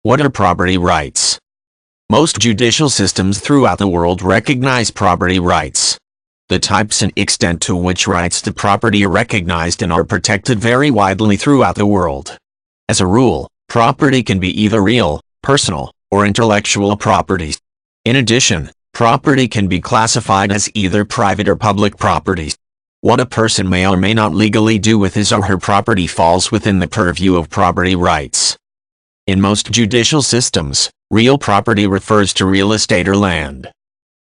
What are property rights? Most judicial systems throughout the world recognize property rights. The types and extent to which rights to property are recognized and are protected vary widely throughout the world. As a rule, property can be either real, personal, or intellectual property. In addition, property can be classified as either private or public property. What a person may or may not legally do with his or her property falls within the purview of property rights. In most judicial systems, real property refers to real estate or land.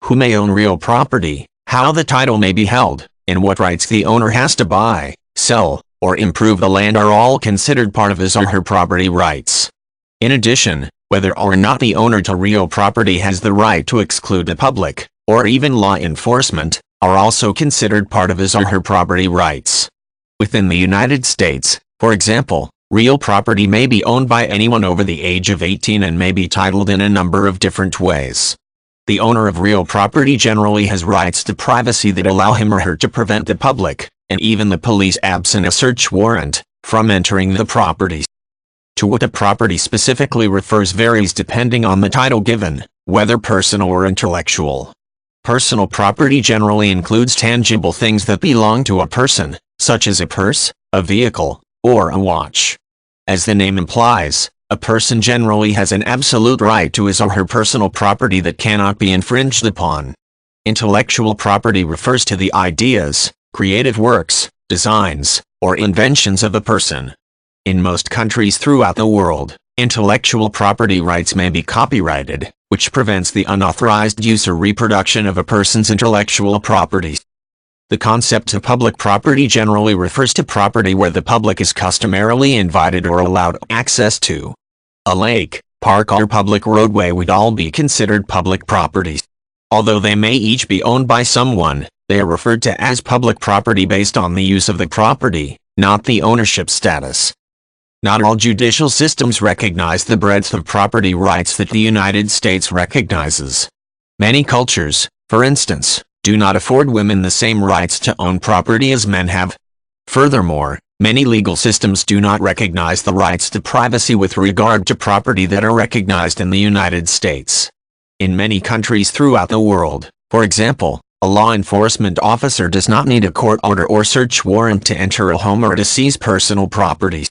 Who may own real property, how the title may be held, and what rights the owner has to buy, sell, or improve the land are all considered part of his or her property rights. In addition, whether or not the owner to real property has the right to exclude the public, or even law enforcement, are also considered part of his or her property rights. Within the United States, for example, real property may be owned by anyone over the age of 18 and may be titled in a number of different ways. The owner of real property generally has rights to privacy that allow him or her to prevent the public, and even the police absent a search warrant, from entering the property. To what a property specifically refers varies depending on the title given, whether personal or intellectual. Personal property generally includes tangible things that belong to a person, such as a purse, a vehicle, or a watch. As the name implies, a person generally has an absolute right to his or her personal property that cannot be infringed upon. Intellectual property refers to the ideas, creative works, designs, or inventions of a person. In most countries throughout the world, intellectual property rights may be copyrighted, which prevents the unauthorized use or reproduction of a person's intellectual property. The concept of public property generally refers to property where the public is customarily invited or allowed access to. A lake, park, or public roadway would all be considered public properties. Although they may each be owned by someone, they are referred to as public property based on the use of the property, not the ownership status. Not all judicial systems recognize the breadth of property rights that the United States recognizes. Many cultures, for instance, do not afford women the same rights to own property as men have. Furthermore, many legal systems do not recognize the rights to privacy with regard to property that are recognized in the United States. In many countries throughout the world, for example, a law enforcement officer does not need a court order or search warrant to enter a home or to seize personal property.